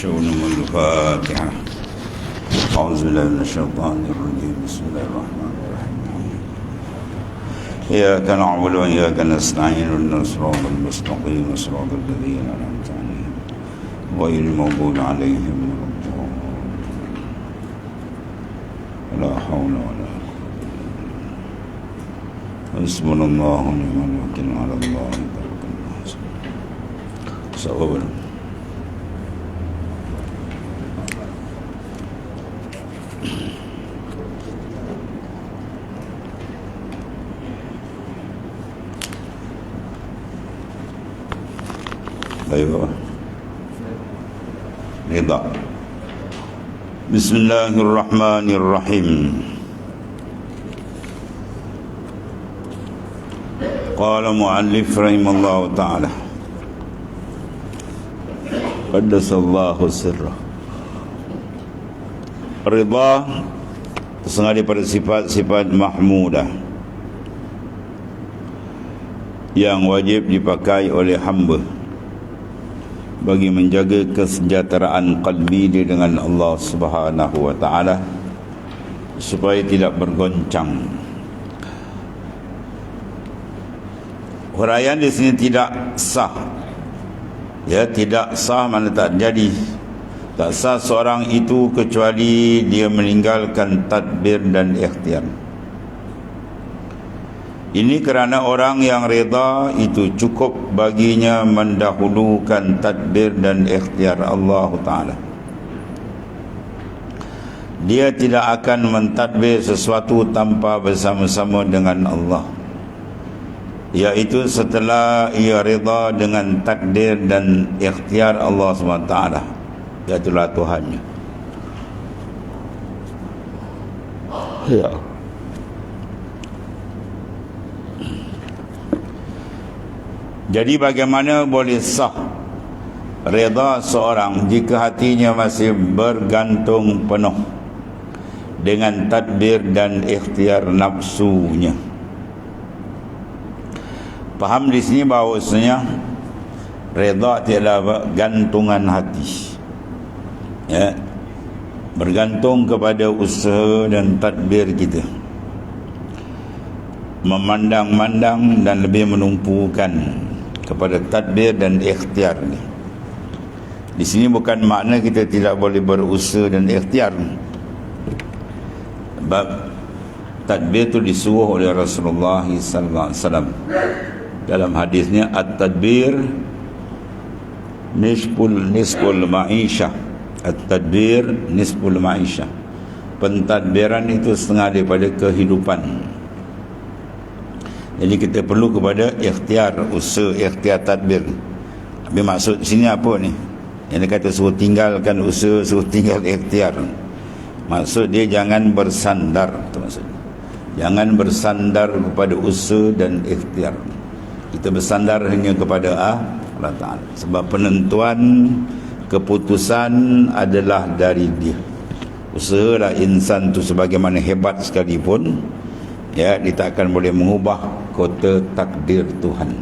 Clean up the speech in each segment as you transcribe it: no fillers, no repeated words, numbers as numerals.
شؤون الفاتحة. أعوذ بالله من الشيطان الرجيم. بسم الله الرحمن الرحيم. إياك نعبد وإياك نستعين اهدنا الصراط المستقيم صراط الذين أنعمت عليهم غير المغضوب عليهم ولا الضالين. لا حول ولا قوة. حسبنا الله ونعم الوكيل على الله توكلنا. صبر. Ayo. Ridha. Bismillahirrahmanirrahim. Qala muallif rahimallahu ta'ala. Qaddasallahu sirrah. Ridha tersengaja pada sifat-sifat mahmudah yang wajib dipakai oleh hamba bagi menjaga kesejahteraan qalbi dia dengan Allah Subhanahu wa taala supaya tidak bergoncang. Huraian di sini tidak sah. Ya, tidak sah mana tak jadi. Tak sah seorang itu kecuali dia meninggalkan tadbir dan ikhtiar. Ini kerana orang yang reda itu cukup baginya mendahulukan tadbir dan ikhtiar Allah Ta'ala. Dia tidak akan mentadbir sesuatu tanpa bersama-sama dengan Allah, iaitu setelah ia reda dengan takdir dan ikhtiar Allah SWT, iaitu Tuhannya. Ya. Jadi bagaimana boleh sah reda seorang jika hatinya masih bergantung penuh dengan tadbir dan ikhtiar nafsunya? Faham di sini bahawasanya reda tiadalah gantungan hati. Ya, bergantung kepada usaha dan tadbir kita, memandang-mandang dan lebih menumpukan kepada tadbir dan ikhtiar ni. Di sini bukan makna kita tidak boleh berusaha dan ikhtiar. Sebab tadbir itu disuruh oleh Rasulullah sallallahu alaihi wasallam dalam hadisnya, at-tadbir nisful ma'isyah. At-tadbir nisful ma'isyah. Pentadbiran itu setengah daripada kehidupan. Jadi kita perlu kepada ikhtiar, usaha, ikhtiar, tadbir. Tapi maksud sini apa ni? Yang dia kata suruh tinggalkan usaha, suruh tinggal ikhtiar. Maksud dia jangan bersandar, itu maksudnya. Jangan bersandar kepada usaha dan ikhtiar. Kita bersandar hanya kepada Allah Ta'ala. Sebab penentuan keputusan adalah dari dia. Usahalah insan tu sebagaimana hebat sekalipun, ya, dia tak akan boleh mengubah kota takdir Tuhan.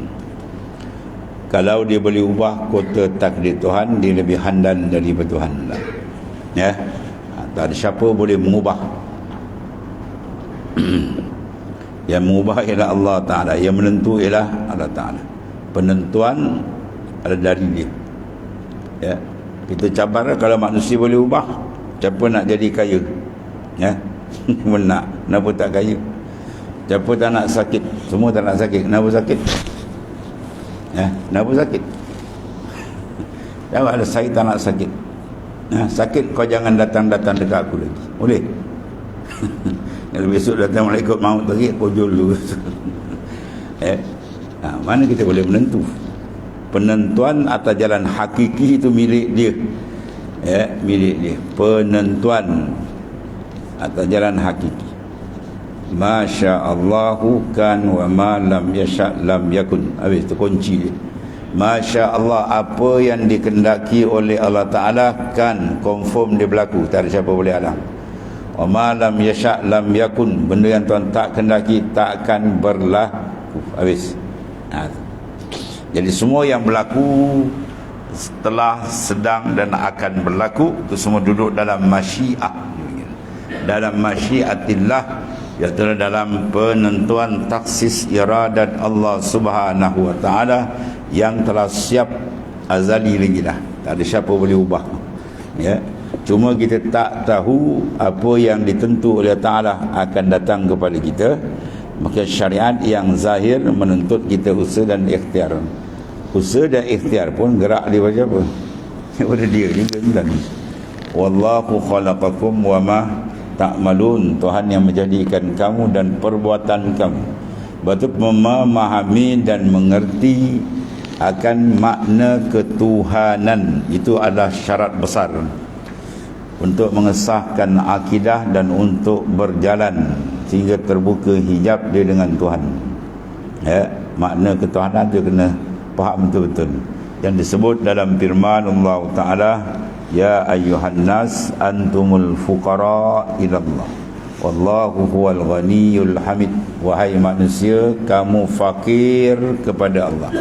Kalau dia boleh ubah kota takdir Tuhan, dia lebih handan daripada Tuhan lah. Ya, tak ada siapa boleh mengubah. Yang mengubah ialah Allah Ta'ala, yang menentu ialah Allah Ta'ala. Penentuan ada dari dia. Ya, kita cabar kalau manusia boleh ubah, siapa nak jadi kaya? Ya, nak, kenapa tak kaya? Siapa tak nak sakit? Semua tak nak sakit. Kenapa sakit? Ya, kenapa sakit? Jawab, saya tak nak sakit. Ya, sakit kau jangan datang-datang dekat aku lagi. Boleh? Kalau besok datang malaikat maut lagi, kau jual dulu. Ya. Mana kita boleh menentu? Penentuan atas jalan hakiki itu milik dia. Ya, milik dia. Penentuan atas jalan hakiki. Masya Allahu kan wa ma lam yasha lam yakun. Habis tu kunci dia. Masya Allah, apa yang dikendaki oleh Allah Ta'ala kan confirm dia berlaku, tak ada siapa boleh halang. Wa ma lam yasha lam yakun, benda yang Tuhan tak kendaki tak akan berlaku. Habis. Jadi semua yang berlaku telah, sedang dan akan berlaku. Itu semua duduk dalam masyiah, dalam masyiatillah, iaitu dalam penentuan taksis iradat Allah Subhanahu wa taala yang telah siap azali lagi dah. Tak ada siapa boleh ubah. Ya. Cuma kita tak tahu apa yang ditentu oleh Taala akan datang kepada kita. Maka syariat yang zahir menuntut kita usaha dan ikhtiar. Usaha dan ikhtiar pun gerak dia macam apa? Daripada dia juga kan. Wallahu khalaqakum wa ma ta'malun. Tuhan yang menjadikan kamu dan perbuatan kamu. Betul memahami dan mengerti akan makna ketuhanan. Itu adalah syarat besar untuk mengesahkan akidah dan untuk berjalan sehingga terbuka hijab dia dengan Tuhan. Ya, makna ketuhanan tu kena faham betul-betul. Yang disebut dalam firman Allah Taala, ya ayyuhan nas antumul fuqara ila Allah wallahu huwal ghaniyul hamid. Wahai manusia, kamu fakir kepada Allah.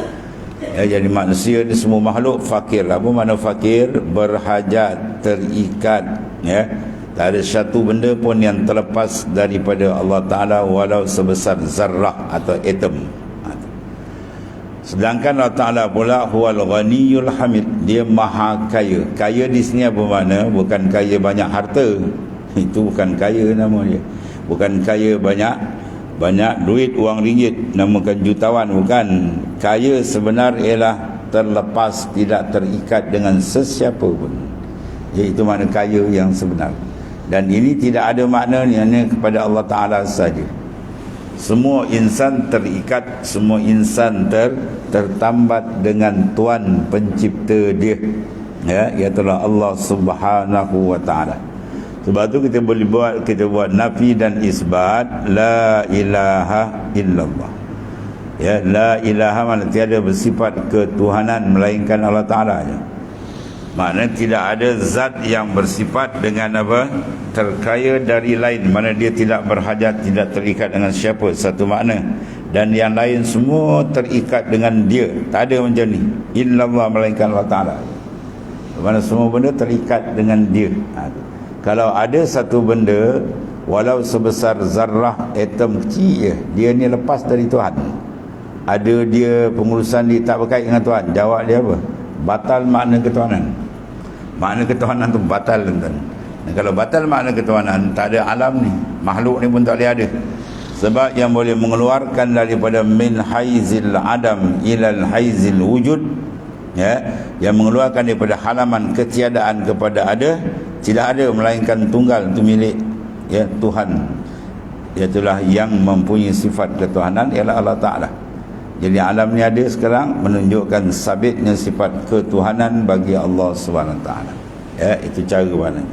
Ya, jadi manusia ni semua makhluk fakir. Apa makna fakir? Berhajat, terikat, ya. Tak ada satu benda pun yang terlepas daripada Allah Ta'ala walau sebesar zarrah atau atom. Sedangkan Allah Ta'ala pula huwal ghaniyul hamid. Dia maha kaya. Kaya di sini apa makna? Bukan kaya banyak harta. Itu bukan kaya nama dia. Bukan kaya banyak duit, wang ringgit, namakan jutawan, bukan. Kaya sebenar ialah terlepas, tidak terikat dengan sesiapa pun. Iaitu makna kaya yang sebenar. Dan ini tidak ada maknanya hanya kepada Allah Ta'ala saja. Semua insan terikat, semua insan tertambat dengan Tuhan pencipta dia, ya, iaitu Allah Subhanahu wa Ta'ala. Sebab tu kita buat nafi dan isbat la ilaha illallah. Ya, la ilaha makna tiada bersifat ketuhanan melainkan Allah Ta'ala saja. Maknanya tidak ada zat yang bersifat dengan apa? Terkaya dari lain. Mana dia tidak berhajat, tidak terikat dengan siapa. Satu makna. Dan yang lain semua terikat dengan dia. Tak ada macam ni. Illallah melainkan Allah Ta'ala. Mana semua benda terikat dengan dia. Kalau ada satu benda walau sebesar zarrah atom kecil je, dia ni lepas dari Tuhan. Ada dia pengurusan dia tak berkait dengan Tuhan. Jawab dia apa? Batal makna ketuhanan. Makna ketuhanan tu batal, tuan. Dan kalau batal makna ketuhanan, tak ada alam ni. Makhluk ni pun tak boleh ada. Sebab yang boleh mengeluarkan daripada min haizil adam ilal haizil wujud, ya, yang mengeluarkan daripada halaman ketiadaan kepada ada, tidak ada melainkan tunggal, itu milik, ya, Tuhan. Iaitulah yang mempunyai sifat ketuhanan ialah Allah Ta'ala. Jadi alam ni ada sekarang menunjukkan sabitnya sifat ketuhanan bagi Allah SWT. Ya, itu cara mana.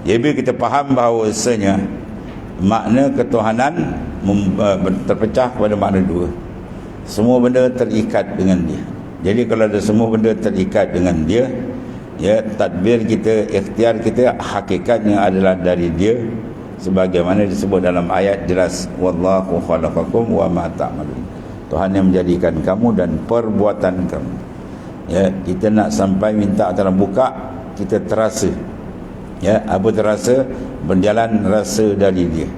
Jadi bila kita faham bahawasanya makna ketuhanan terpecah kepada makna dua. Semua benda terikat dengan dia. Jadi kalau ada semua benda terikat dengan dia, ya, tadbir kita, ikhtiar kita hakikatnya adalah dari dia, sebagaimana disebut dalam ayat jelas, wallahu khalaqakum wa ma ta'malun. Tuhan yang menjadikan kamu dan perbuatan kamu. Ya, kita nak sampai minta dalam buka, kita terasa. Ya, apa terasa? Berjalan rasa dari dia.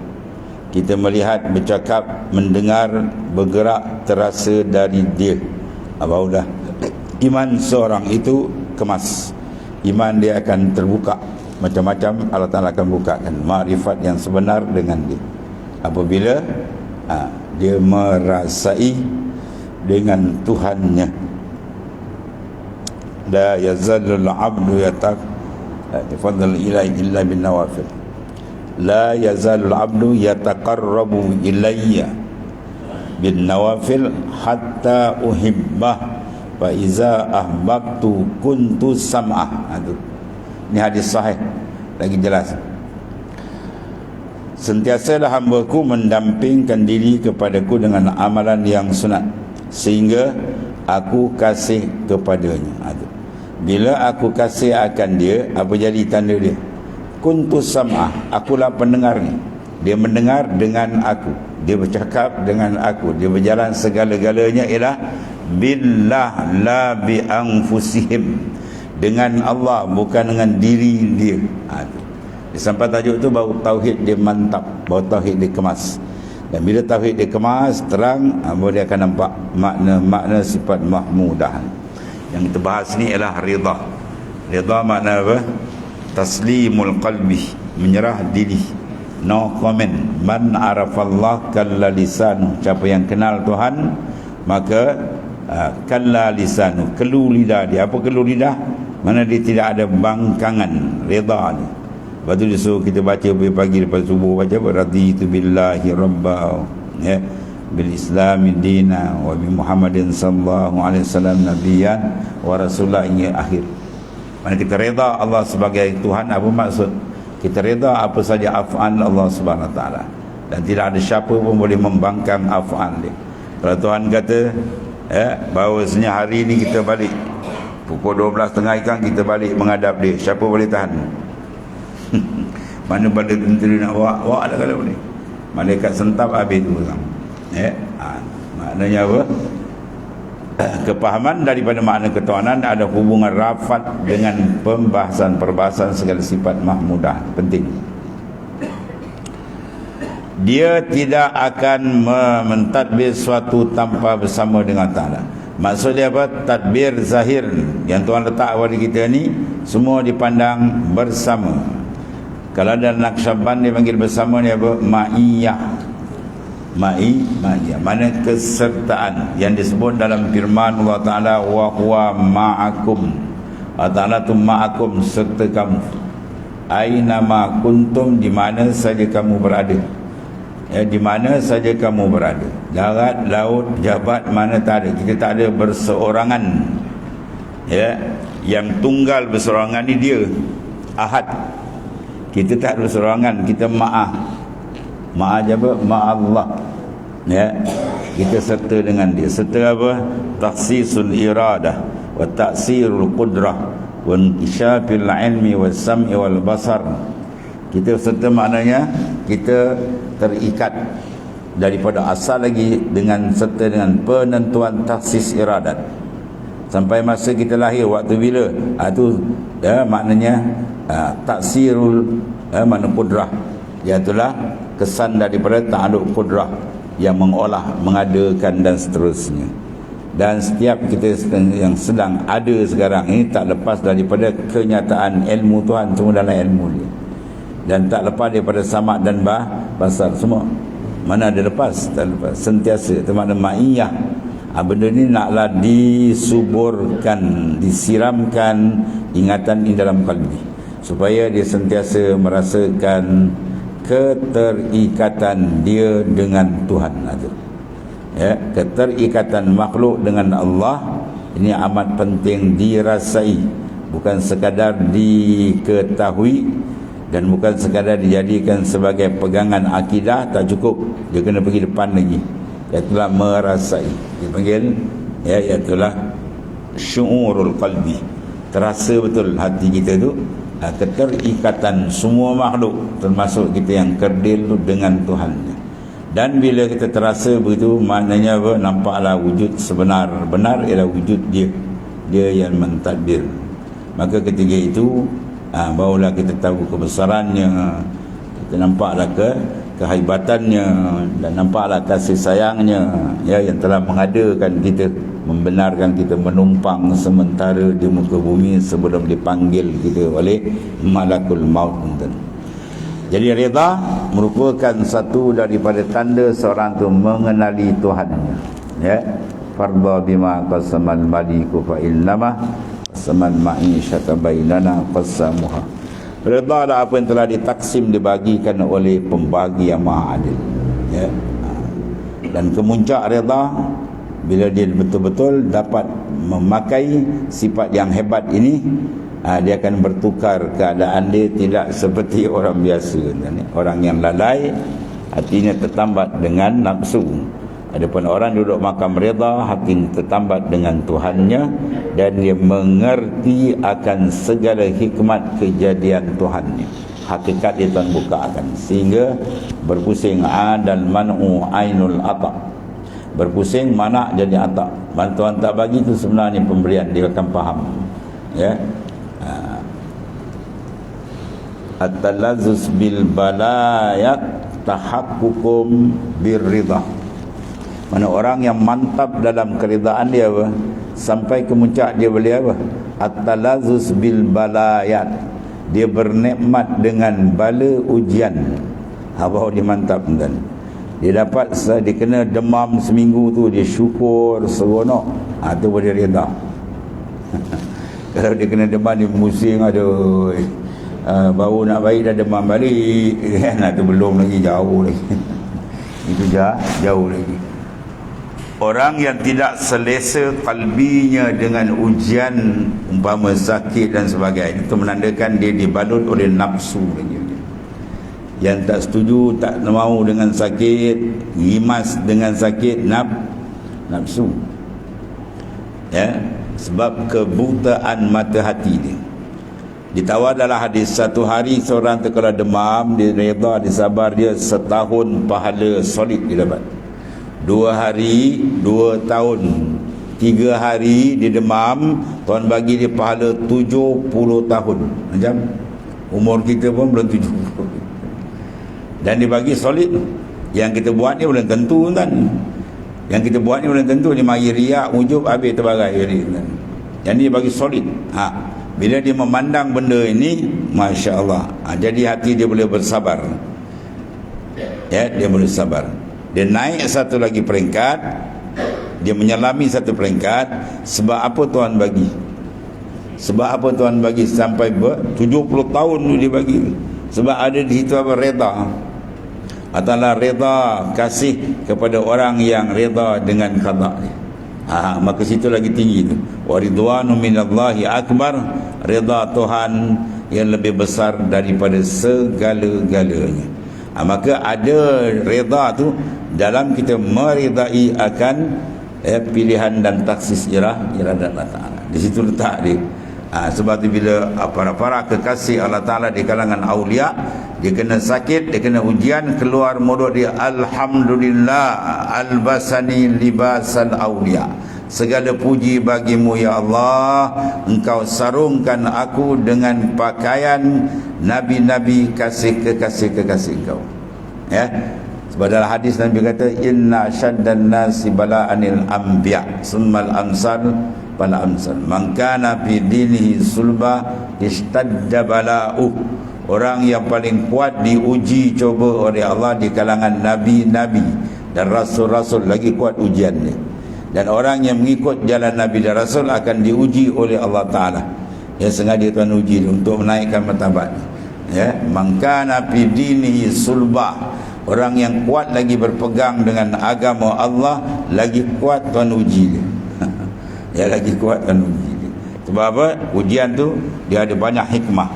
Kita melihat, bercakap, mendengar, bergerak, terasa dari dia. Barulah iman seorang itu kemas. Iman dia akan terbuka. Macam-macam Allah Ta'ala akan bukakan makrifat yang sebenar dengan dia. Apabila dia merasai dengan Tuhannya. La yazalul abdu yataqarrabu illa bin nawafil. La yazalul abdu yataqarrabu ilayya bin nawafil hatta uhibbah fa iza ahbabtu kuntu sam'ah. Ini hadis sahih, lagi jelas. Sentiasalah hamba-Ku mendampingkan diri kepadaku dengan amalan yang sunat, sehingga aku kasih kepadanya. Bila aku kasih akan dia, apa jadi tanda dia? Kuntu sam'ah, akulah pendengar ni. Dia mendengar dengan aku, dia bercakap dengan aku, dia berjalan segala-galanya ialah billah la bi anfusihim. dengan Allah, bukan dengan diri dia. Sampai tajuk tu baru tauhid dia mantap, baru tauhid dia kemas. Dan bila tauhid dia kemas, terang, baru dia akan nampak makna sifat mahmudah. Yang kita bahas ni ialah rida. Rida makna apa? Taslimul qalbi, menyerah diri, no comment. Man arafallah kalla lisanu, siapa yang kenal Tuhan maka kalla lisanu, kelu lidah dia. Apa kelu lidah? Mana dia tidak ada bangkangan. Rida ni. Lepas tu disuruh kita baca pagi lepas subuh, baca raditu billahi rabba, ya, bil islami dina, wa bi muhammadin sallallahu alaihi wasallam nabiyyan wa rasulah, hingga akhir. Mana kita reda Allah sebagai Tuhan. Apa maksud? Kita reda apa saja af'al Allah Subhanahu wa taala, dan tidak ada siapa pun boleh membangkang af'al dia. Kalau Tuhan kata bahawasanya hari ini kita balik pukul 12.30 ikan, kita balik menghadap dia, siapa boleh tahan? Mana pada tentera nak bawa dah kalau boleh. Malaikat sentap habis tu orang. Maknanya apa? Kepahaman daripada makna ketuhanan ada hubungan rapat dengan perbahasan segala sifat mahmudah. Penting. Dia tidak akan mentadbir suatu tanpa bersama dengan Ta'ala. Maksudnya apa? Tadbir zahir yang Tuhan letak pada kita ni semua dipandang bersama. Kalau ada Naqsyaband dia panggil bersama ni apa? Ma'iyah. Ma'iyah. Mana kesertaan yang disebut dalam firman Allah Ta'ala, wa huwa ma'akum. Allah Ta'ala tu ma'akum, serta kamu. Aina ma kuntum, di mana saja kamu berada. Di mana saja kamu berada. Darat, laut, jabat, mana tak ada. Kita tak ada berseorangan. Yang tunggal berseorangan ni dia Ahad. Kita tak ada berseorangan, kita ma'ah je apa? Ma'allah. Kita serta dengan dia. Serta apa? Takhsisul iradah wa ta'sirul qudrah wa inkishafil ilmi wa sam'i wal basar. Kita serta maknanya kita terikat daripada asal lagi dengan serta dengan penentuan takhsis iradat. Sampai masa kita lahir, waktu bila? Itu maknanya taksirul makna kudrah, iaitulah kesan daripada ta'aluk kudrah yang mengolah, mengadakan dan seterusnya. Dan setiap kita yang sedang ada sekarang ini tak lepas daripada kenyataan ilmu Tuhan, semua dalam ilmu dia, dan tak lepas daripada samak dan basar semua. Mana ada lepas? Tak lepas, sentiasa. Itu makna ma'iyah. Benda ni naklah disuburkan, disiramkan ingatan ini dalam kalbi, supaya dia sentiasa merasakan keterikatan dia dengan Tuhan. Keterikatan makhluk dengan Allah ini amat penting dirasai, bukan sekadar diketahui dan bukan sekadar dijadikan sebagai pegangan akidah. Tak cukup, dia kena pergi depan lagi, iaitulah merasai. Dipanggil iaitulah syu'urul qalbi. Terasa betul hati kita tu keterikatan semua makhluk, termasuk kita yang kerdil tu, dengan Tuhan. Dan bila kita terasa begitu, maknanya apa? Nampaklah wujud sebenar-benar ialah wujud dia yang mentadbir. Maka ketika itu barulah kita tahu kebesarannya, kita nampaklah kehebatannya, dan nampaklah kasih sayangnya yang telah mengadakan kita, membenarkan kita menumpang sementara di muka bumi sebelum dipanggil kita oleh malakul maut. Jadi rida merupakan satu daripada tanda seorang tu mengenali Tuhannya. Farda bima qasamal maliku fa innama qasamal ma'isyata bainana qasamuha. Rida adalah apa yang telah ditaksim, dibagikan oleh pembagi yang maha adil. Dan kemuncak rida bila dia betul-betul dapat memakai sifat yang hebat ini, dia akan bertukar keadaan dia, tidak seperti orang biasa. Orang yang lalai, hatinya tertambat dengan nafsu. Adapun orang duduk makam reda, hati tertambat dengan Tuhannya, dan dia mengerti akan segala hikmat kejadian Tuhannya. Hakikat dia Tuhan bukakan, sehingga berpusing dan man'u ainul ata'. Berpusing mana jadi ata'. Bantuan tak bagi itu sebenarnya pemberian, dia akan faham. at-talazzus bil balayat tahaqququm birridha. Mana orang yang mantap dalam keridaan dia apa? Sampai ke puncak dia boleh apa? At-talazzus bil balayat. Dia bernikmat dengan bala ujian. Baru dia mantap kan. Dia dapat, dia kena demam seminggu tu, dia syukur seronok. Tu boleh reda. Kalau dia kena demam, dia musing, aduh, baru nak baik dah demam balik kan. Tu belum lagi, jauh lagi. Itu jauh lagi. Orang yang tidak selesa kalbinya dengan ujian umpama sakit dan sebagainya, itu menandakan dia dibalut oleh nafsu lagi. Yang tak setuju, tak mau dengan sakit, rimas dengan sakit, nafsu. Ya, sebab kebutaan mata hati dia. Ditawar dalam hadis, satu hari seorang tu kalau demam, dia reda, dia sabar, dia setahun pahala solid dia dapat. 2 hari 2 tahun, 3 hari dia demam, Tuhan bagi dia pahala 70 tahun. Macam umur kita pun belum 70. Dan dia bagi solid. Yang kita buat ni belum tentu kan. Yang kita buat ni belum tentu. Dia mari riak, ujub, habis terbagai kan. Yang ni dia bagi solid. Bila dia memandang benda ini, Masya Allah, jadi hati dia boleh bersabar. Ya, dia boleh sabar. Dia naik satu lagi peringkat, dia menyelami satu peringkat. Sebab apa Tuhan bagi? Sebab apa Tuhan bagi sampai 70 tahun tu dia bagi? Sebab ada di situ apa? Reda. Adalah reda, kasih kepada orang yang reda dengan qada dia. Maka situ lagi tinggi tu. Wa ridwanu minallahi akbar. Reda Tuhan yang lebih besar daripada segala-galanya. Maka ada reda tu dalam kita meridai akan pilihan dan taksis iradat Allah Ta'ala. Di situ letak dia. Sebab tu bila para kekasih Allah Ta'ala di kalangan awliya, dia kena sakit, dia kena ujian, keluar mulut dia, alhamdulillah albasani libasal awliya. Segala puji bagimu ya Allah, engkau sarungkan aku dengan pakaian nabi-nabi, kekasih engkau. Ya. Sebab dalam hadis Nabi kata, inna syaddan nasi bala'anil anbiya summal amsal fal amsal. Man kana fi dinihi sulba istadda bala'u. Orang yang paling kuat diuji coba oleh Allah di kalangan nabi-nabi dan rasul-rasul, lagi kuat ujiannya. Dan orang yang mengikut jalan nabi dan rasul akan diuji oleh Allah Ta'ala. Ya, sengaja Tuhan uji untuk menaikkan martabat. Ya, man kana fi dinihi sulba. Orang yang kuat lagi berpegang dengan agama Allah, lagi kuat Tuhan uji dia. Ya, lagi kuat Tuhan uji dia. Sebab apa? Ujian tu dia ada banyak hikmah.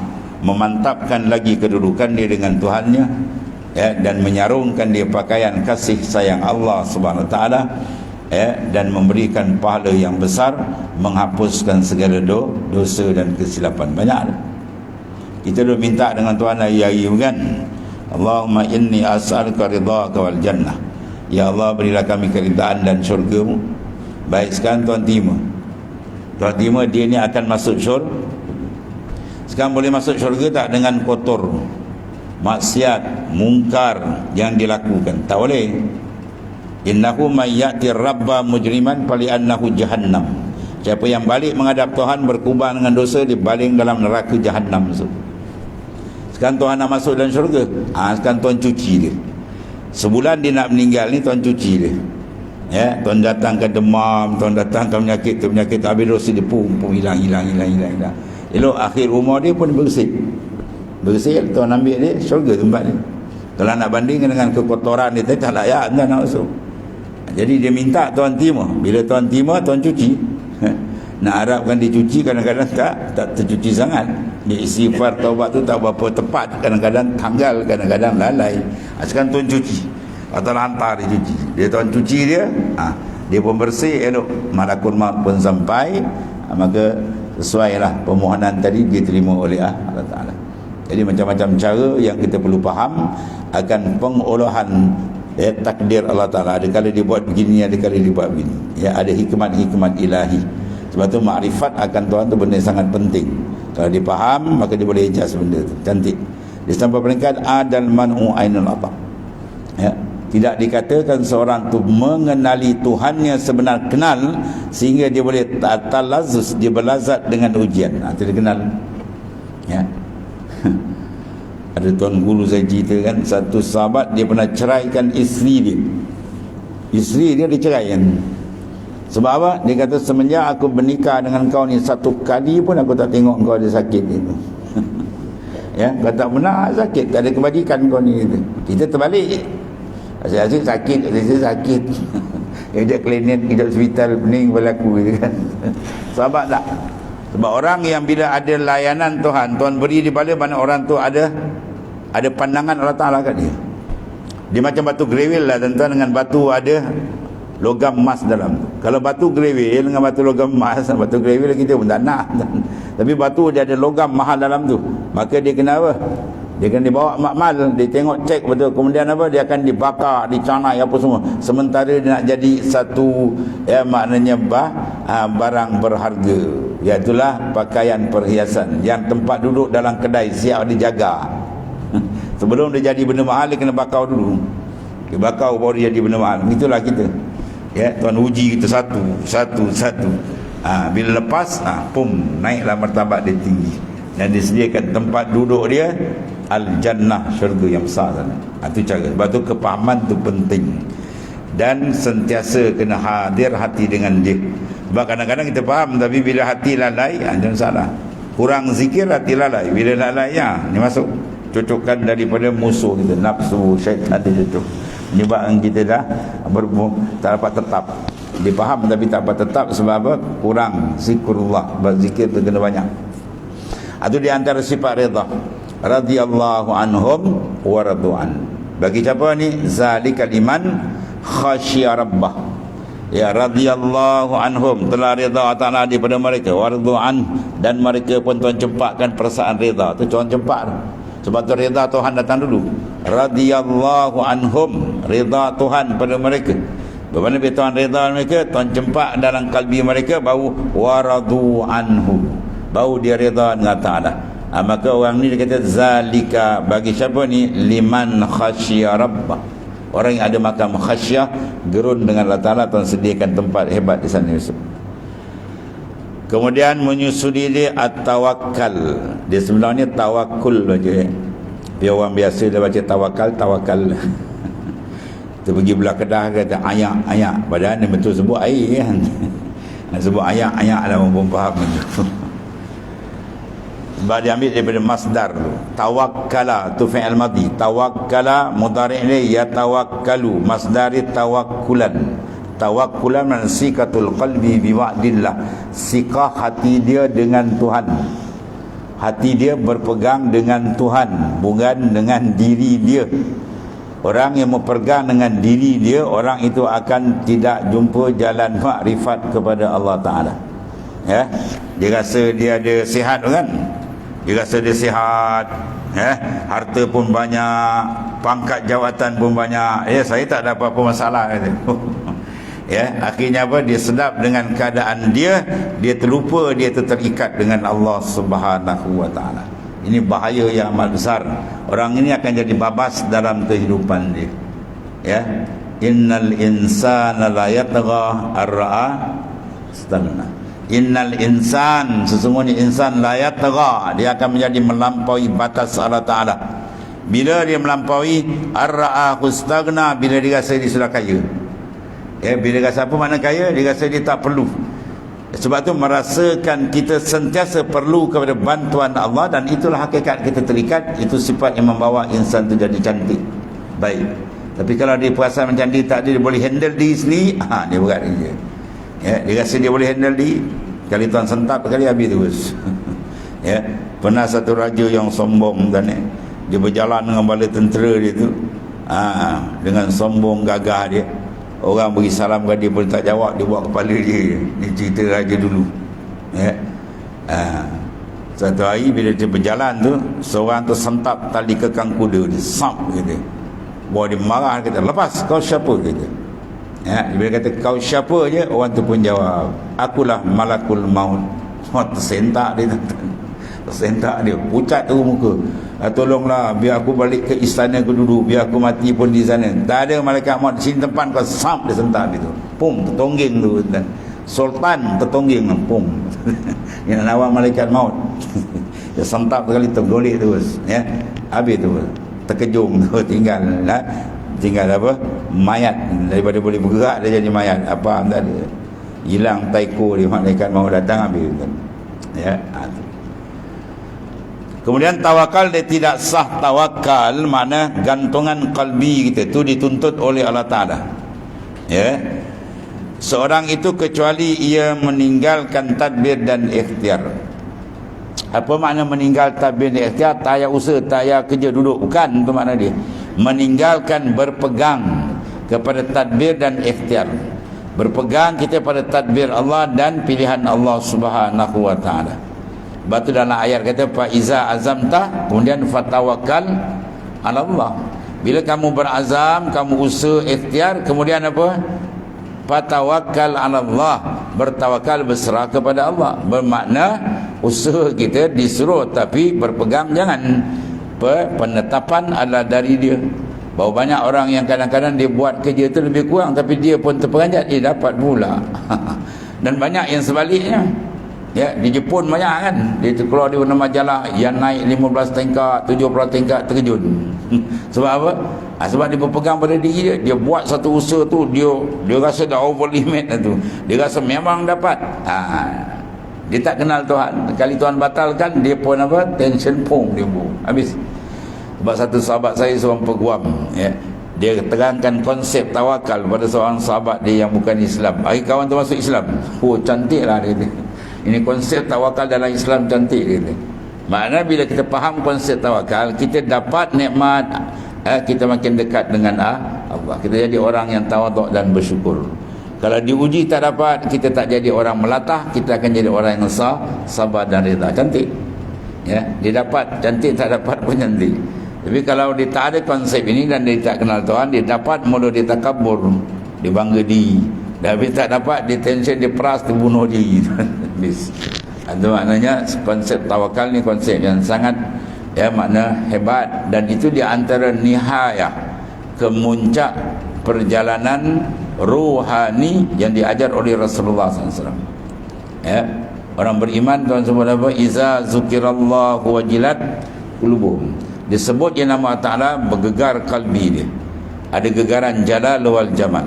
Memantapkan lagi kedudukan dia dengan Tuhannya, ya, dan menyarungkan dia pakaian kasih sayang Allah Subhanahu Wa Taala, ya, dan memberikan pahala yang besar, menghapuskan segala dosa dan kesilapan. Banyak. Kita dah minta dengan Tuhan hari-hari kan. Allahumma inni as'aluka ridhaka wal jannah. Ya Allah, berilah kami keridaan dan syurga-Mu. Baik, sekarang Tuhan terima. Tuhan terima dia ni akan masuk syurga. Sekarang boleh masuk syurga tak dengan kotor, maksiat, mungkar yang dilakukan? Tak boleh. Innahu may ya'ti rabba mujriman fali annahu jahannam. Siapa yang balik menghadap Tuhan berkubang dengan dosa, dia baling dalam neraka jahannam. Sekarang Tuhan nak masuk dalam syurga, sekarang Tuhan cuci dia. Sebulan dia nak meninggal ni, Tuhan cuci dia. Ya, Tuhan datangkan demam, Tuhan datangkan penyakit, habis dosa dia pum hilang. Elok akhir umur dia pun bersih, Tuhan ambil dia syurga tempat dia. Kalau nak bandingkan dengan kekotoran dia, tak layak Tuhan nak masuk. Jadi dia minta Tuhan terima. Bila Tuhan terima, Tuhan cuci. Nak harapkan dicuci, kadang-kadang tak tercuci sangat. Dia istighfar taubat tu tak berapa tepat, kadang-kadang tanggal, kadang-kadang lalai. Sekarang Tuhan cuci, atau hantar dia cuci. Dia Tuhan cuci dia, dia pun bersih, elok, malakul maut pun sampai, maka sesuailah permohonan tadi diterima oleh Allah Ta'ala. Jadi macam-macam cara yang kita perlu faham akan pengolahan takdir Allah Ta'ala. Ada kala dia buat begini, ada kala dia buat begini. Ya, ada hikmat-hikmat ilahi. Sebab tu makrifat akan Tuhan tu benda yang sangat penting. Kalau dia faham, maka dia boleh adjust benda tu. Cantik. Dia sampai peringkat adal man'u ainul atab. Ya, tidak dikatakan seorang tu mengenali Tuhannya sebenar kenal sehingga dia boleh talazzuz, dia berlazat dengan ujian. Itu dia kenal. Ya. Ada tuan guru saya cerita kan, satu sahabat dia pernah ceraikan isteri dia. Isteri dia diceraikan. Sebab apa? Dia kata semenjak aku bernikah dengan kau ni, satu kali pun aku tak tengok kau ada sakit itu. Ya, kau tak pernah sakit, tak ada kebajikan kau ni gitu. Kita terbalik. Asyik-asyik sakit, asyik sakit. Hidup klinik, hidup hospital, pening berlaku gitu kan. Sahabat tak? Sebab orang yang bila ada layanan Tuhan, Tuhan beri di bala mana orang tu ada pandangan Allah Ta'ala kat dia. Dia macam batu grewil lah tuan-tuan, dengan batu ada logam emas dalam tu. Kalau batu grewil dengan batu logam emas, batu grewil kita pun tak nak. Tapi batu dia ada logam mahal dalam tu, maka dia kena apa? Dia akan dibawa makmal, dia tengok cek betul, kemudian apa, dia akan dibakar, dicanai apa semua, sementara dia nak jadi satu, ya maknanya barang berharga, iaitulah pakaian perhiasan yang tempat duduk dalam kedai siap dijaga. Sebelum dia jadi benda mahal, dia kena bakar dulu, dia bakar baru dia jadi benda mahal. Itulah kita, ya, Tuhan uji kita satu. Bila lepas, pum, naiklah martabat dia tinggi dan disediakan tempat duduk dia al-jannah, syurga yang besar sana. Itu cara. Sebab tu kepahaman tu penting, dan sentiasa kena hadir hati dengan dia. Sebab kadang-kadang kita faham, tapi bila hati lalai, jangan salah, kurang zikir hati lalai. Bila lalai, ni masuk cucukkan daripada musuh kita, nafsu, syaitan dia cucuk, menyebabkan kita dah tak dapat tetap. Dia faham tapi tak dapat tetap. Sebab apa? Kurang zikrullah. Zikir tu kena banyak. Itu di antara sifat redha. Radhiyallahu anhum wa radu'an. Bagi siapa ni? Zalikal iman khasyiya rabbah. Ya, radhiyallahu anhum, telah redha Ta'ala daripada mereka, wa radu'an, dan mereka pun Tuhan cempakkan perasaan redha. Tu Tuhan cempak. Sebab tu redha Tuhan datang dulu. Radhiyallahu anhum, redha Tuhan pada mereka. Bagaimana bila Tuhan redha mereka, Tuhan cempak dalam kalbi mereka, baru wa radu'anhu, baru dia redha dengan Ta'ala. Maka orang ni dia kata zalika, bagi siapa ni? Liman khasyiya rabbah. Orang yang ada makam khasyah, gerun dengan Allah Ta'ala, Tuhan sediakan tempat hebat di sana. Kemudian menyusuli dia at-tawakkal. Dia sebenarnya tawakul saja. Dia orang biasa dia baca tawakal. Dia pergi belah Kedah kata ayak. Padahal dia betul sebut air kan. Nak sebut ayak lah, orang pun faham tu. Sebab dia ambil daripada masdar tu. Tawakkala tu fi'il madhi. Tawakkala mudhari' dia yatawakkalu, masdari tawakkulan. Tawakkulan man sikatul qalbi biwa'dillah. Sikah hati dia dengan Tuhan. Hati dia berpegang dengan Tuhan, bukan dengan diri dia. Orang yang berpegang dengan diri dia, orang itu akan tidak jumpa jalan makrifat kepada Allah Ta'ala. Ya, dia rasa dia ada sihat kan? Dia rasa dia sihat, harta pun banyak, pangkat jawatan pun banyak. Saya tak ada apa-apa masalah kata. Akhirnya apa? Dia sedap dengan keadaan dia terlupa dia terikat dengan Allah Subhanahu wa Ta'ala. Ini bahaya yang amat besar. Orang ini akan jadi babas dalam kehidupan dia. Innal insana la yatgha ar-ra'a istaghna. Innal insan, sesungguhnya insan la yatgha, dia akan menjadi melampaui batas Allah Ta'ala. Bila dia melampaui ar-ra'a istaghna, bila dia rasa dia sudah kaya. Bila rasa apa makna kaya? Dia rasa dia tak perlu. Sebab tu merasakan kita sentiasa perlu kepada bantuan Allah, dan itulah hakikat kita terikat. Itu sifat yang membawa insan tu jadi cantik, baik. Tapi kalau dia perasaan macam dia tak ada, dia boleh handle diri sendiri, dia berat dia. Dia rasa dia boleh handle diri, kali Tuan sentap kali habis terus. Pernah satu raja yang sombong kan, dia berjalan dengan bala tentera dia tu, dengan sombong gagah dia. Orang beri salam ke dia pun tak jawab, dia buat kepala dia. Ni cerita raja dulu. Satu hari bila dia berjalan tu, seorang tu sentap tali kekang kuda dia, samp kata. Bawa dia marah, kata, lepas, kau siapa? Kata. Bila kata kau siapa je, orang tu pun jawab, akulah malakul maut. Semua tersentak dia. Sentak dia, pucat tu muka. Tolonglah, biar aku balik ke istana aku duduk, biar aku mati pun di sana. Tak ada malaikat maut sini tempat kau, samp dia sentak dia tu. Pum, tertongging tu. Dan Sultan tertongging, pum. Yang nawar malaikat maut. Dia sentak sekali tergolek terus, ya. Habis tu, terkejung tu, tinggal apa? Mayat. Daripada boleh bergerak dia jadi mayat. Apa tak ada. Hilang taiko dia, malaikat maut datang habis tu. Ya. Kemudian tawakal dia tidak sah. Tawakal mana gantungan kalbi kita tu dituntut oleh Allah Ta'ala. Ya. Seorang itu kecuali ia meninggalkan tadbir dan ikhtiar. Apa makna meninggal tadbir dan ikhtiar? Tak payah usaha, tak payah kerja duduk. Bukan itu makna dia. Meninggalkan berpegang kepada tadbir dan ikhtiar. Berpegang kita pada tadbir Allah dan pilihan Allah Subhanahu wa Ta'ala. Sebab tu dalam ayat kata fa iza azamta, kemudian fatawakkal ala Allah. Bila kamu berazam, kamu usaha ikhtiar, kemudian apa? Fatawakkal ala Allah, bertawakal, berserah kepada Allah. Bermakna usaha kita disuruh, tapi berpegang jangan. Penetapan adalah dari dia. Bahawa banyak orang yang kadang-kadang dia buat kerja tu lebih kurang, tapi dia pun terperanjat, dia dapat pula. Dan banyak yang sebaliknya. Ya, di Jepun banyak kan, dia keluar di warna majalah yang naik 15 tingkat, 17 tingkat, terkejut. Sebab apa? Sebab dia berpegang pada diri dia. Dia buat satu usaha tu, dia rasa dah over limit lah tu. Dia rasa memang dapat. Dia tak kenal Tuhan. Kali Tuhan batalkan, dia pun apa? Tension pong dia pun habis. Sebab satu sahabat saya seorang peguam, ya, dia terangkan konsep tawakal pada seorang sahabat dia yang bukan Islam. Hari kawan tu masuk Islam. Oh, cantik lah dia. Ini konsep tawakal dalam Islam cantik dia. Maknanya bila kita faham konsep tawakal, kita dapat nikmat, kita makin dekat dengan Allah. Kita jadi orang yang tawaduk dan bersyukur. Kalau diuji tak dapat, kita tak jadi orang melatah, kita akan jadi orang yang sabar dan reda. Cantik. Ya, dia dapat cantik, tak dapat pun cantik. Tapi kalau dia tak ada konsep ini dan dia tak kenal Tuhan, dia dapat mula dia takabur, dia bangga diri. Dan habis tak dapat, dia tension, dia peras, dia bunuh diri. Itu maknanya konsep tawakal ni konsep yang sangat, ya, makna hebat. Dan itu di antara nihayah, kemuncak perjalanan ruhani yang diajar oleh Rasulullah SAW. Ya, orang beriman Tuhan sebut apa? Iza zukirallahu wajilat qulubuhum. Disebut yang nama Ta'ala, bergegar kalbi dia. Ada gegaran jalal wal jamal.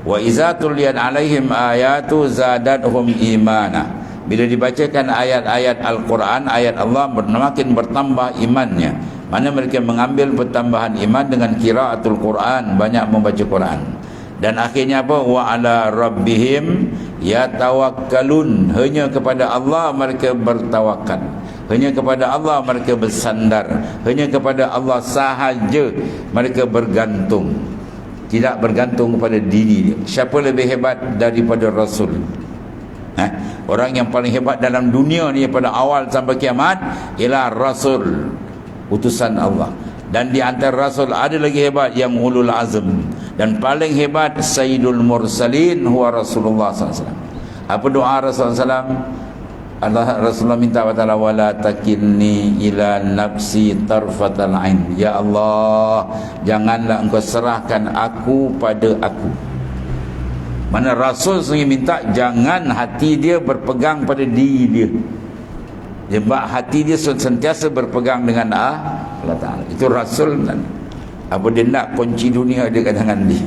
Wa iza tuliyat alaihim ayatu zadatuhum imana. Bila dibacakan ayat-ayat Al-Quran, ayat Allah, makin bertambah imannya. Mana mereka mengambil pertambahan iman dengan qiraatul Quran, banyak membaca Quran. Dan akhirnya apa? Wa ala rabbihim yatawakkalun. Hanya kepada Allah mereka bertawakal. Hanya kepada Allah mereka bersandar. Hanya kepada Allah sahaja mereka bergantung. Tidak bergantung kepada diri dia. Siapa lebih hebat daripada Rasul? Orang yang paling hebat dalam dunia ni pada awal sampai kiamat ialah Rasul, utusan Allah. Dan di antara Rasul ada lagi hebat yang ulul azm. Dan paling hebat Sayyidul Mursalin huwa Rasulullah SAW. Apa doa Rasulullah SAW? Rasulullah minta kepada Allah, wala takilni ila nafsi tarfatal ain. Ya Allah, janganlah engkau serahkan aku pada aku. Mana Rasul sendiri minta jangan hati dia berpegang pada diri dia. Sebab hati dia sentiasa berpegang dengan Allah Ta'ala. Itu Rasul kan. Apa dia nak kunci dunia dia kat tangan dia.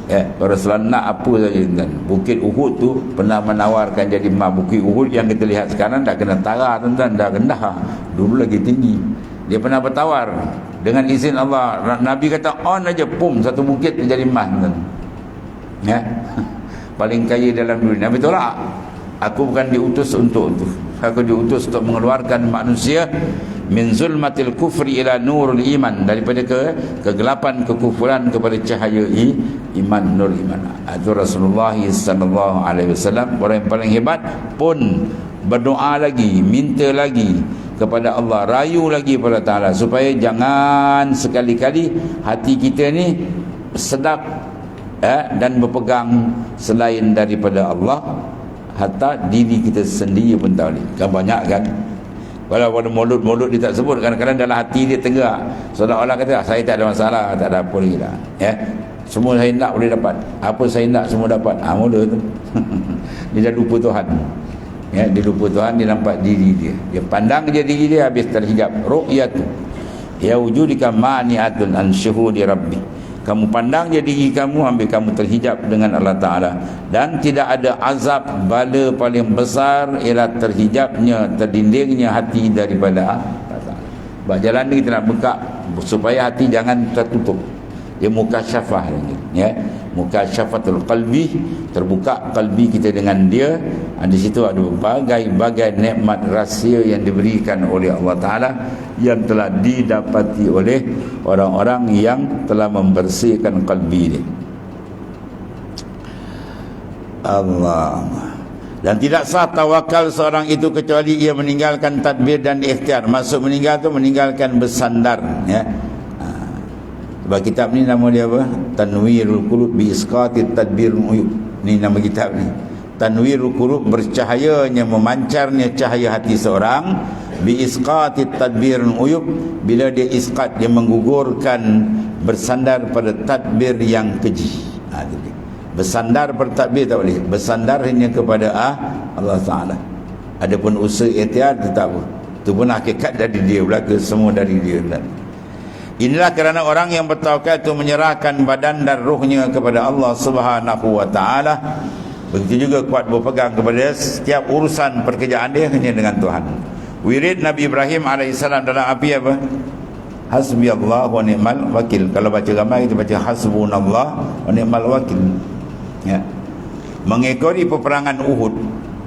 Ya, Rasulullah nak apa saja kan. Bukit Uhud tu pernah menawarkan jadi emas. Bukit Uhud yang kita lihat sekarang dah kena tara tuan-tuan, dah rendah. Dulu lagi tinggi. Dia pernah bertawar dengan izin Allah. Nabi kata on aja, pum, satu bukit menjadi emas tuan. Ya. Paling kaya dalam dunia. Nabi tolak. Aku bukan diutus untuk itu. Aku diutus untuk mengeluarkan manusia min zulmatil kufri ila nurul iman, daripada kegelapan kekufuran kepada cahaya iman, nur iman. Itu Rasulullah sallallahu alaihi wasallam, orang yang paling hebat pun berdoa lagi, minta lagi kepada Allah, rayu lagi kepada Ta'ala supaya jangan sekali-kali hati kita ni sedap dan berpegang selain daripada Allah. Hatta diri kita sendiri pun tahu ni. Kan banyak kan Kalau pada mulut dia tak sebut, kadang-kadang dalam hati dia tegak. Seolah-olah kata saya tak ada masalah, tak ada apa lagi dah. Ya. Semua saya nak boleh dapat. Apa saya nak semua dapat. Mula tu. Dia dah lupa Tuhan. Ya, dia lupa Tuhan, dia nampak diri dia. Dia pandang je diri dia habis terhijab. Ru'yatu ya wujudika mani'atun an syuhudi rabbi. Kamu pandang je diri kamu, ambil kamu terhijab dengan Allah Ta'ala. Dan tidak ada azab bala paling besar ialah terhijabnya, terdindingnya hati daripada Allah Ta'ala. Sebab jalan ni kita nak buka supaya hati jangan tertutup. Dia mukasyafah lagi, ya, mukasyafatul qalbi, terbuka qalbi kita dengan dia. Di situ ada berbagai nikmat rahsia yang diberikan oleh Allah Ta'ala, yang telah didapati oleh orang-orang yang telah membersihkan qalbi dia. Allah. Dan tidak sah tawakal seorang itu kecuali ia meninggalkan tadbir dan ikhtiar. Maksud meninggal tu meninggalkan bersandar, ya. Sebab kitab ni nama dia apa? Tanwirul Qulub bi Isqati Tadbirul Uyub. Ni nama kitab ni. Tanwirul Qulub, bercahayanya, memancarnya cahaya hati seorang, bi Isqati Tadbirul Uyub, bila dia isqat, dia menggugurkan, bersandar pada tadbir yang keji. Bersandar pada tadbir tak boleh. Bersandar hanya kepada Allah Ta'ala. Adapun usaha ikhtiar tu tak apa. Itu pun hakikat dari dia belaka, semua dari dia belaka. Inilah kerana orang yang bertawakal itu menyerahkan badan dan ruhnya kepada Allah Subhanahu wa Ta'ala. Begitu juga kuat berpegang kepada setiap urusan pekerjaan dia hanya dengan Tuhan. Wirid Nabi Ibrahim AS dalam api apa? Hasbi Allah wa ni'mal wakil. Kalau baca ramai kita baca hasbunallah wa ni'mal wakil, ya. Mengikori peperangan Uhud,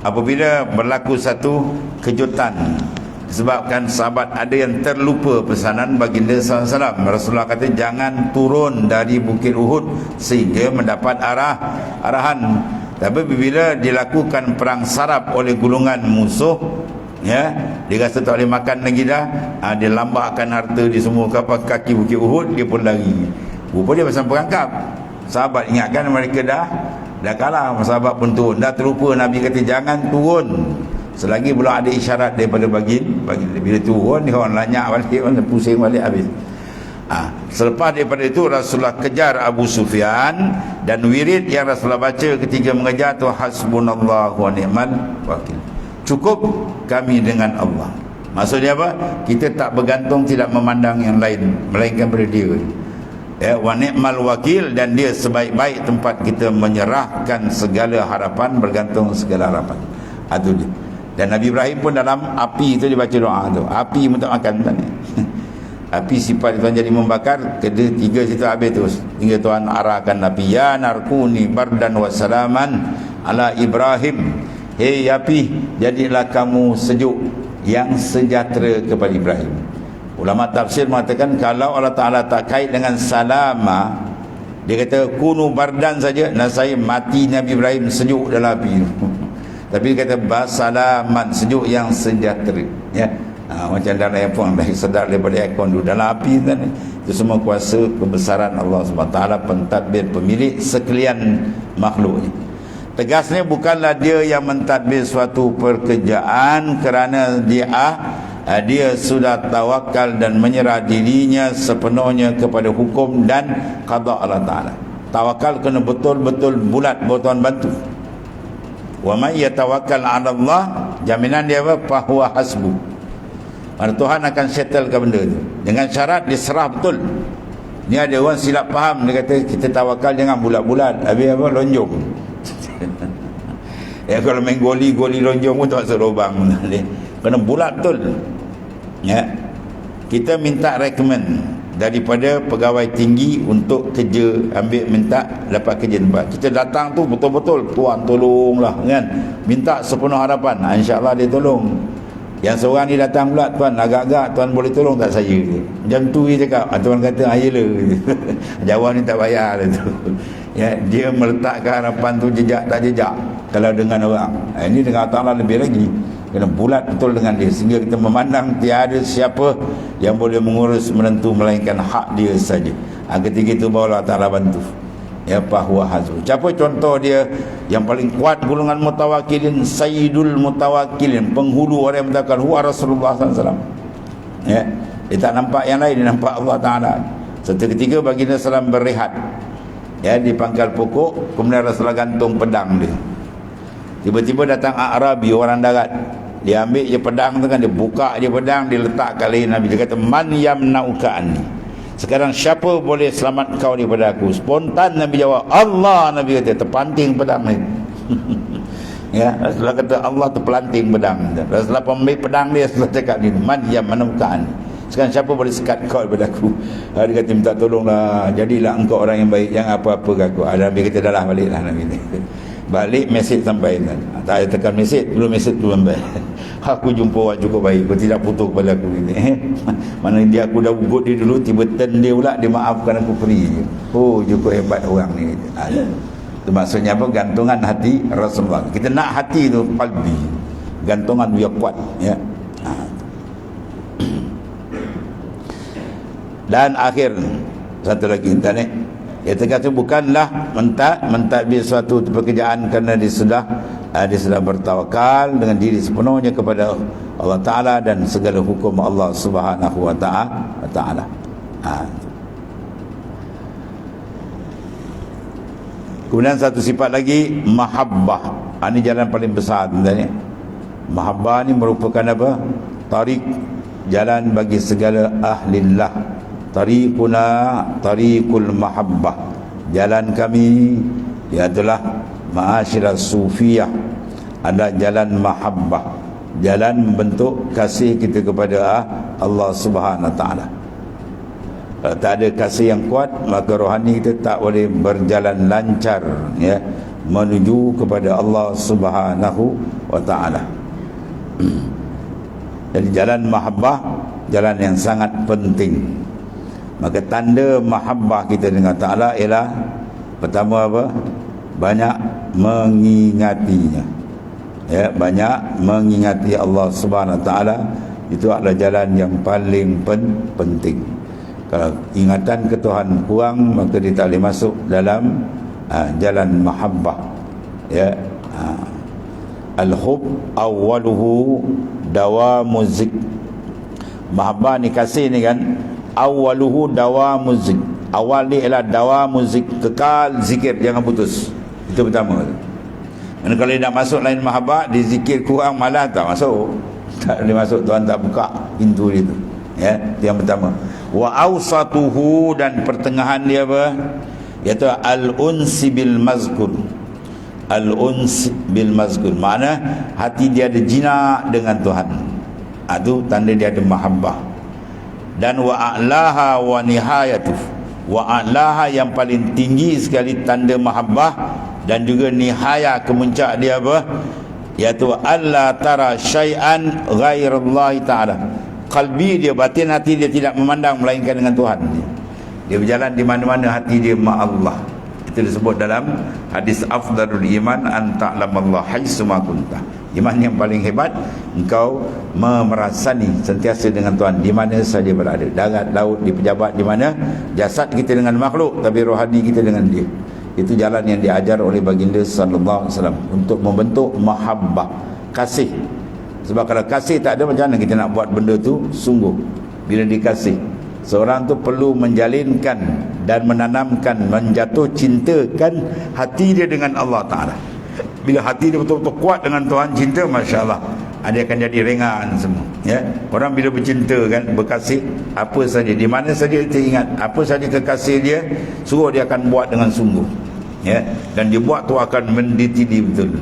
apabila berlaku satu kejutan, sebabkan sahabat ada yang terlupa pesanan baginda SAW. Rasulullah kata jangan turun dari Bukit Uhud sehingga mendapat arahan. Tapi bila dilakukan perang sarap oleh gulungan musuh, ya, dia rasa tak boleh makan lagi dah, dia lambakkan harta di semua kapal kaki Bukit Uhud, dia pun lari. Rupa dia pasal perangkap. Sahabat ingatkan mereka dah kalah, sahabat pun turun. Dah terlupa, Nabi kata jangan turun selagi belum ada isyarat daripada baginda. Bila turun dia orang lanyak balik, pusing balik habis. Selepas daripada itu Rasulullah kejar Abu Sufyan, dan wirid yang Rasulullah baca ketika mengejar tu hasbunallahu wa ni'mal wakil. Cukup kami dengan Allah. Maksudnya apa? Kita tak bergantung, tidak memandang yang lain melainkan pada dia. Ya, wa ni'mal wakil, dan dia sebaik-baik tempat kita menyerahkan segala harapan, bergantung segala harapan. Itu dia. Dan Nabi Ibrahim pun dalam api itu dia baca doa tu. Api pun tak makan tadi. Api sifat Tuhan jadi membakar, ketiga situ habis terus. Hingga Tuhan arahkan Nabi, ya narkuni bardan wa salaman ala Ibrahim. Hei api, jadilah kamu sejuk yang sejahtera kepada Ibrahim. Ulama tafsir mengatakan kalau Allah Ta'ala tak kait dengan salama, dia kata kunu bardan saja, saya mati Nabi Ibrahim sejuk dalam api. Tapi dia kata basalaman, sejuk yang sejahtera, ya. Macam dalam aircon, lagi sedar daripada aircon dulu dalam api kan. Itu semua kuasa kebesaran Allah SWT, pentadbir, pemilik sekalian makhluknya. Tegasnya bukanlah dia yang mentadbir suatu pekerjaan kerana dia sudah tawakal dan menyerah dirinya sepenuhnya kepada hukum dan qada Allah Ta'ala. Tawakal kena betul-betul bulat, Tuhan bantu. Wa may yatawakkal 'ala Allah, jaminan dia apa? Fahuwa hasbu. Mana Tuhan akan settlekan benda tu dengan syarat diserah betul. Ni ada orang silap faham, dia kata kita tawakal jangan bulat-bulat, habis apa lonjong. Ya, kalau main goli lonjong pun tak masuk lubang. Kena bulat betul, ya. Kita minta recommend daripada pegawai tinggi untuk kerja, minta dapat kerja tempat. Kita datang tu betul-betul, Tuan tolonglah kan, minta sepenuh harapan, insya-Allah dia tolong. Yang seorang ni datang pula, Tuan agak-agak Tuan boleh tolong tak saya? Macam tu dia cakap. Tuan kata ayolah. Jawab ni tak payah lah tu. Ya, dia meletakkan harapan tu jejak tak jejak kalau dengan orang. Ini dengan Allah lebih lagi. Kena bulat betul dengan dia sehingga kita memandang tiada siapa yang boleh mengurus menentu melainkan hak dia saja. Ketika itu baru Allah Ta'ala bantu. ya fahuwa hasbuh. Siapa contoh dia yang paling kuat golongan mutawakkilin? Sayyidul mutawakkilin, penghulu orang yang bertawakal, huwa Rasulullah SAW. Ya, dia tak nampak yang lain, dia nampak Allah Ta'ala. Satu ketika baginda SAW berehat, ya, di pangkal pokok, kemudian Rasulullah gantung pedang dia. Tiba-tiba datang Arabi, orang darat. Dia ambil je pedang tu kan, dia buka je pedang, dia letak kat leher Nabi. Dia kata, man yamna'uka anni. Sekarang siapa boleh selamat kau daripada aku? Spontan Nabi jawab, Allah. Nabi kata, terpanting pedang ni. Ya, Rasulullah kata Allah terpelanting pedang. Rasulullah ambil pedang dia, Rasulullah cakap ni, man yamna'uka anni. Sekarang siapa boleh sekat kau daripada aku? Dia kata, minta tolonglah, jadilah engkau orang yang baik, jangan apa-apa ke aku. Nabi kata, dah lah, baliklah. Nabi ni balik, mesej sampai kan. Tak ada tekan mesej, belum mesej tu sampai. Aku jumpa orang cukup baik, kau tidak putus kepada aku ini. Mana dia aku dah ugut dia dulu, tiba turn dia pula, dia maafkan aku free. Oh, cukup hebat orang ni. Itu maksudnya apa? Gantungan hati Rasulullah. Kita nak hati tu qalbi, gantungan dia kuat, ya. Dan akhir satu lagi tadi, dia kata bukanlah mentadbir suatu pekerjaan kerana dia sudah bertawakal dengan diri sepenuhnya kepada Allah Ta'ala dan segala hukum Allah Subhanahu wa Ta'ala. Kemudian satu sifat lagi, mahabbah. Ini jalan paling besar sebenarnya. Mahabbah ni merupakan apa? Tarik, jalan bagi segala ahlillah. Tariquna tariqul mahabbah. Jalan kami ialah ma'asyiras sufiyah, ada jalan mahabbah, jalan membentuk kasih kita kepada Allah Subhanahu wa Ta'ala. Kalau tak ada kasih yang kuat, maka rohani kita tak boleh berjalan lancar, ya, menuju kepada Allah Subhanahu wa Ta'ala. Jadi jalan mahabbah, jalan yang sangat penting. Maka tanda mahabbah kita dengan Ta'ala ialah pertama apa? Banyak mengingatinya, ya, banyak mengingati Allah Subhanahu wa Ta'ala. Itu adalah jalan yang paling penting. Kalau ingatan ke Tuhan kurang, maka dia tak boleh masuk dalam jalan mahabbah, ya. Al-hub awwaluhu dawamu zik. Mahabbah ni, kasih ni kan, awaluhu dawamu zik. Awal ni ialah dawamu zik, kekal zikir, jangan putus. Itu pertama. Dan kalau dia nak masuk lain mahabbah, dia zikir kurang, malah tak masuk. Tak boleh masuk, Tuhan tak buka pintu dia tu. Ya, itu yang pertama. Wa awsatuhu, dan pertengahan dia apa? Iaitu al-unsi bil mazkur. Al-uns bil mazkur, makna hati dia ada jinak dengan Tuhan. Itu tanda dia ada mahabbah. Dan wa a'laha wa nihayatuh. Wa a'laha, yang paling tinggi sekali tanda mahabbah, dan juga nihaya, kemuncak dia apa? Iaitu alla tara syai'an ghairallahi ta'ala. Qalbi dia, batin hati dia tidak memandang melainkan dengan Tuhan. Dia berjalan di mana-mana hati dia ma Allah. Itu disebut dalam hadis afdalul iman an ta'lamallaha haitsu ma kunta. Iman yang paling hebat, engkau memerasani sentiasa dengan Tuhan di mana saja berada, darat, laut, di pejabat, di mana jasad kita dengan makhluk, tapi rohani kita dengan dia. Itu jalan yang diajar oleh baginda sallallahu alaihi wasallam untuk membentuk mahabbah, kasih. Sebab kalau kasih tak ada, macam mana kita nak buat benda tu sungguh? Bila dikasih, seorang tu perlu menjalinkan dan menanamkan, menjatuh cintakan hati dia dengan Allah Ta'ala. Bila hati dia betul-betul kuat dengan Tuhan, cinta, Masya Allah, dia akan jadi ringan semua, ya. Orang bila bercinta kan, berkasih, apa saja, di mana saja dia ingat, apa saja kekasih dia, suruh dia akan buat dengan sungguh, ya. Dan dia buat tu akan mendetili betul.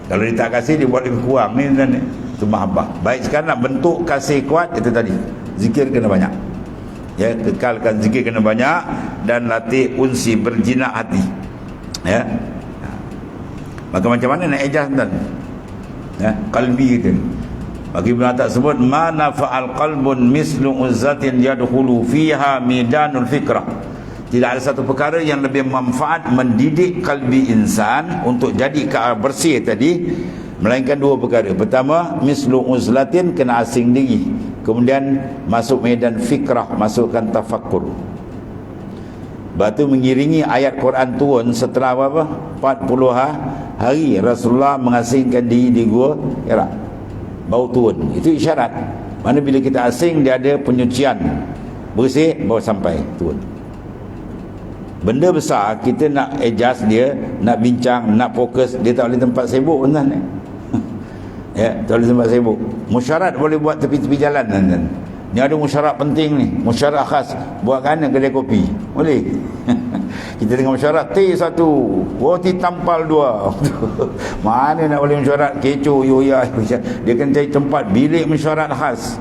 Kalau dia tak kasih, dia buat lebih kurang ni, dan itu mahabbah. Baik, sekarang nak bentuk kasih kuat, itu tadi, zikir kena banyak, ya. Kekalkan zikir kena banyak, dan latih unsi, berjinak hati, ya. Maka macam mana nak ejaz tuan? Ya, qalbi kita. Bagi Ibn Atta sebut, ma nafa'al qalbun mislu uzzatin yadkhulu fiha midanul fikrah. Tidak ada satu perkara yang lebih manfaat mendidik kalbi insan untuk jadi ke arah bersih tadi, melainkan dua perkara. Pertama, mislu uzlatin, kena asing diri. Kemudian masuk medan fikrah, masukkan tafakkur. Lepas tu mengiringi ayat Quran turun setelah apa? 40 hari Rasulullah mengasingkan diri di gua Hira. Baru turun. Itu isyarat. Mana bila kita asing dia ada penyucian. Bersih baru sampai turun. Benda besar kita nak adjust dia, nak bincang, nak fokus, dia tak boleh tempat sibuk tuan. Ya, tak boleh tempat sibuk. Musyarat boleh buat tepi-tepi jalan tuan. Ni ada musyarat penting ni, musyarat khas. Buat kana kedai kopi. Boleh. Kita tengok musyarat teh satu, roti tampal dua. Mana nak boleh musyarat kecoh yoya. Dia kena cari tempat bilik musyarat khas.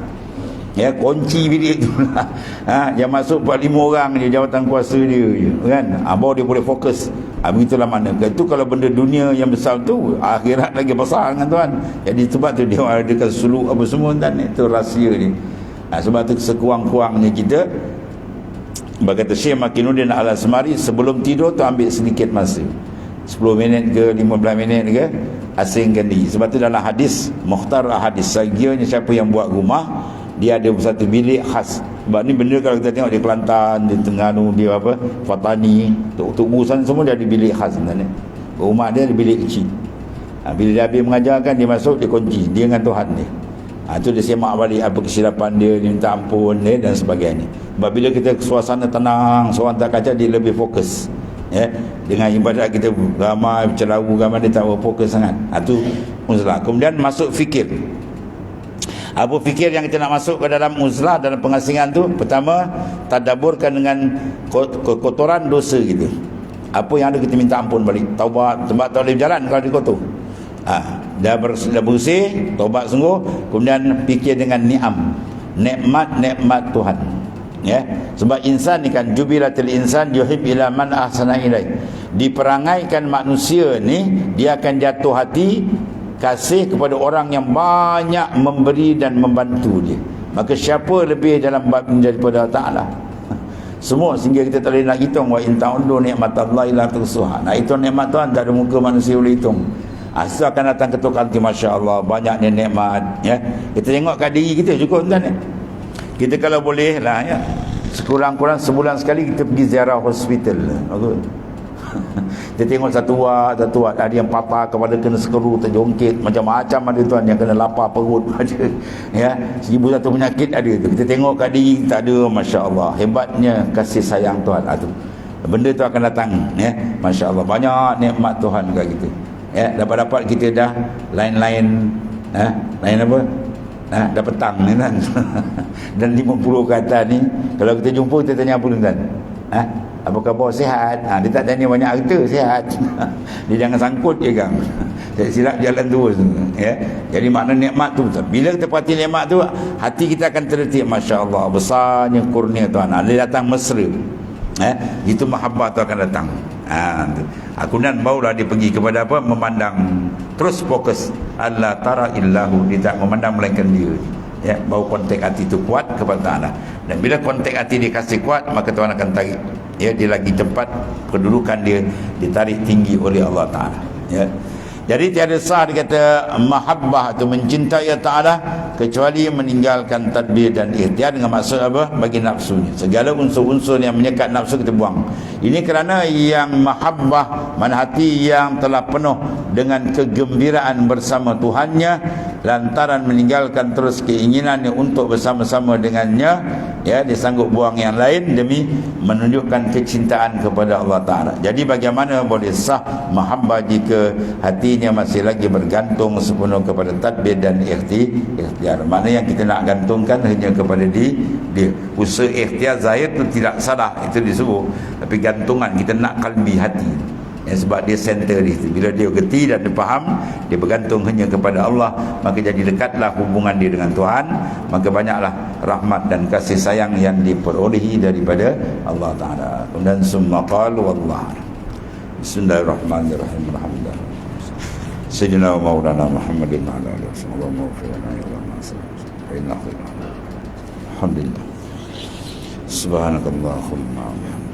Ya, kunci bilik tu lah. Yang masuk 4-5 orang je jawatan kuasa dia je, kan? Baru dia boleh fokus. Begitulah mana. Itu kalau benda dunia yang besar tu, akhirat lagi besar kan tuan. Jadi sebab tu dia adakan suluk apa semua kan. Itu rahsia dia. Sebab tu sekurang-kurangnya kita, berkata Syekh Makinuddin Al-Asmari, sebelum tidur tu ambil sedikit masa, 10 minit ke 15 minit ke, asingkan diri. Sebab tu dalam hadis mukhtar hadis, sekiranya siapa yang buat rumah, dia ada satu bilik khas. Sebab ni benda kalau kita tengok di Kelantan, di Terengganu, di apa, Fatani, Tok Busan semua dia ada bilik khas sebenarnya. Rumah dia ada bilik kecil. Bila dia habis mengajarkan, dia masuk, dia kunci, dia dengan Tuhan dia. Itu dia semak balik apa kesilapan dia, dia minta ampun dia dan sebagainya. Sebab bila kita suasana tenang, seorang tak kacau, dia lebih fokus. Ya, dengan ibadat kita ramai celaru, ramai dia tak berfokus sangat. Itu uzlah. Kemudian masuk fikir. Apa fikir yang kita nak masuk ke dalam uzlah, dalam pengasingan tu? Pertama, tadaburkan dengan kotoran dosa kita. Apa yang ada kita minta ampun balik, taubat. Sebab tak boleh berjalan kalau dia kotor. Dah bersih, taubat sungguh. Kemudian fikir dengan nikmat Tuhan. Ya, sebab insan ni kan, jubilatil insan yuhib ila man ahsana ilai. Diperangaikan manusia ni, dia akan jatuh hati kasih kepada orang yang banyak memberi dan membantu dia. Maka siapa lebih dalam bab ini daripada Allah Ta'ala? Semua, sehingga kita tak boleh nak hitung. Wa in ta'uddu ni'matallahi la tuhsuha. Nak hitung nikmat Tuhan, tak ada muka manusia boleh hitung. Asal akan datang ketuk hati, Masya Allah, banyaknya nikmat. Ya, kita tengok kat diri kita cukup tuan. Kita kalau boleh lah, ya, sekurang-kurang sebulan sekali kita pergi ziarah hospital. Bagus. Kita tengok satu wad ada yang patah kepala, kena skru, terjongkit, macam-macam ada tuan, yang kena lapar perut ada. Ya, 1001 penyakit ada tu. Kita tengok kat diri tak ada, Masya Allah, hebatnya kasih sayang Tuhan. Tu benda tu akan datang, ya, Masya Allah, banyak nikmat Tuhan kat kita. Ya, dapat kita dah lain-lain, lain apa? Dah petang ni kan. Dan 50 ke atas ni, kalau kita jumpa kita tanya apa tuan? Apa khabar, sihat? Dia tak tanya banyak harta, sihat. Dia jangan sangkut je kan. Silap jalan terus. Ya. Jadi makna nikmat tu, bila kita perhati nikmat tu, hati kita akan terdetik, Masya Allah, besarnya kurnia Tuhan. Dia datang mesra. Itu mahabbah tu akan datang. Kemudian barulah dia pergi kepada apa? Memandang. Terus fokus. Allah tara illahu. Dia tak memandang melainkan dia. Ya, baru kontak hati itu kuat kepada Allah. Dan bila kontak hati dia kasih kuat, maka Tuhan akan tarik. Ya, dia lagi cepat kedudukan dia ditarik tinggi oleh Allah Ta'ala. Ya. Jadi tiada sah dia kata mahabbah itu mencintai Allah Ta'ala kecuali meninggalkan tadbir dan ikhtiar. Dengan maksud apa? Bagi nafsunya. Segala unsur-unsur yang menyekat nafsu kita buang. Ini kerana yang mahabbah, mana hati yang telah penuh dengan kegembiraan bersama Tuhannya, lantaran meninggalkan terus keinginannya untuk bersama-sama dengannya, ya, dia sanggup buang yang lain demi menunjukkan kecintaan kepada Allah Ta'ala. Jadi bagaimana boleh sah mahabbah jika hatinya masih lagi bergantung sepenuh kepada tadbir dan ikhtiar. Mana yang kita nak gantungkan hanya kepada dia. Usaha ikhtiar zahir itu tidak salah, itu disebut, tapi gantungan kita nak kalbi hati. Ya, sebab dia center dia. Bila dia gerti dan dia faham, dia bergantung hanya kepada Allah, maka jadi dekatlah hubungan dia dengan Tuhan, maka banyaklah rahmat dan kasih sayang yang diperolehi daripada Allah Ta'ala. Dan summa qala wallah. Bismillahirrahmanirrahim. Alhamdulillah. Sayyidina wa maulana Muhammadin wa ala alihi wa sahbihi. Alhamdulillah. Subhanakallahumma wa bihamdika.